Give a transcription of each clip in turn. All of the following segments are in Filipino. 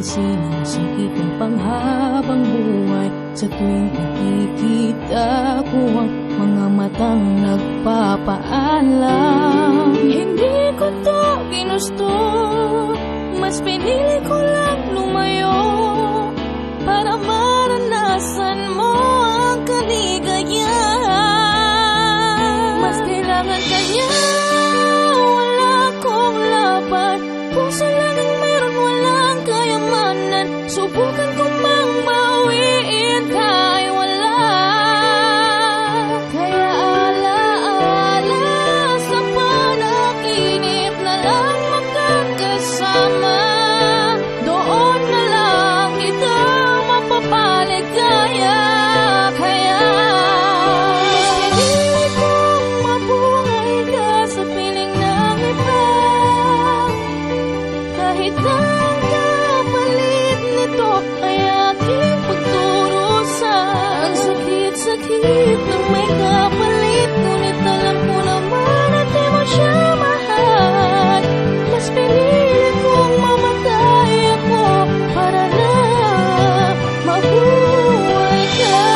alisin ang sakit ng panghabang buhay. Sa tuwing nakikita ko ang mga matang nagpapaalam, hindi ko to ginusto, mas pinili ko lang lumayo para maranasan mo ang kaligayahan. Mas kailangan ka niya, wala akong laban. Puso lang ang meron, walang kayamanan. Subukan ko mang bawiin kahit wala. Kaya alaala sa panaginip na lang magkakasama. Doon na lang kita mapapaligaya. Kaya pinili kong mabuhay ka sa piling ng iba. Kahit ang kapalit nito ay aking pagturusa. Ang sakit-sakit ng may kapalit, ngunit alam ko naman at di mo siya mahal. Mas pinili kong mamatay ako para lang mabuhay ka.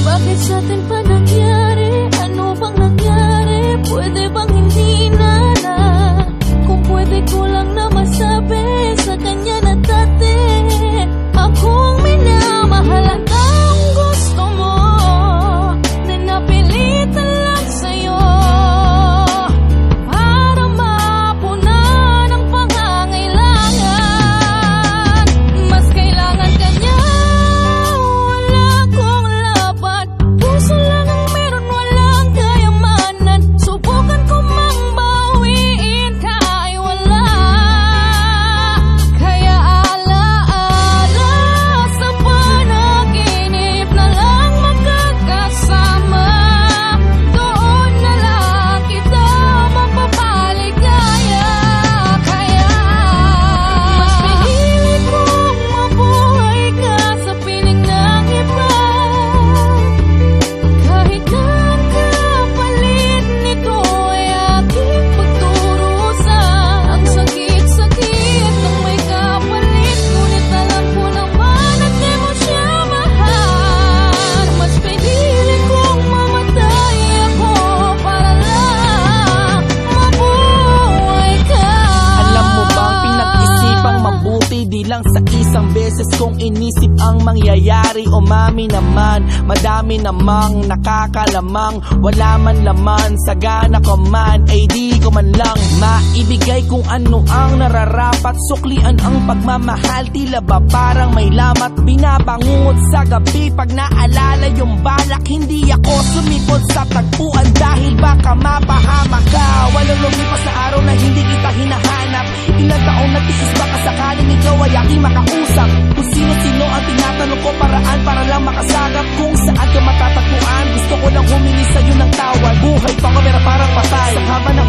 Bakit sa atin pa nangyari? Ano bang nangyari? Pwede bang hindi na? Kung pwede ko lang na masabi sa kanya na dati akong minamahal at ang gusto mo, na napilitan lang sa'yo para mapunan ang pangangailangan. Mas kailangan ka niya, wala akong laban. Puso lang ang meron, walang kayamanan. Subukan ko mang bawiin kahit wala. Kaya alaala sa panaginip na lang magkakasama. Doon na lang kita mapapaligaya. Kaya mas pinili kong mabuhay ka sa piling ng iba. Kahit ang kapalit nito ay aking pagturusa. Ang sakit-sakit ng may kapalit, ngunit alam ko naman at di mo siya mahal. Mas pinili kong mamatay ako para lang mabuhay ka. Alam mo bang pinag-isipang mabuti, di lang sa isang beses kong inisip ang mangyayari. O mami naman, madami namang nakakalamang, wala man laman, sagana ko man, ay di ko man lang maibigay kung ano ang nararapat. Suklian ang pagmamahal, tila ba parang may lamat. Binabangungot sa gabi pag naalala yung balak. Hindi ako sumipot sa tagpuan dahil baka mapahamak ka. Walang lumipas na araw na hindi kita hinahanap. Ilang taong nagtiis baka sakaling ikaw ay aking makausap. Kung sino-sino ang tinatanong ko, paraan para lang makasagap. Kung saan ka matatagpuan, gusto ko lang humingi sa'yo ng tawad. Buhay pa ko pero parang patay. Sa haba ng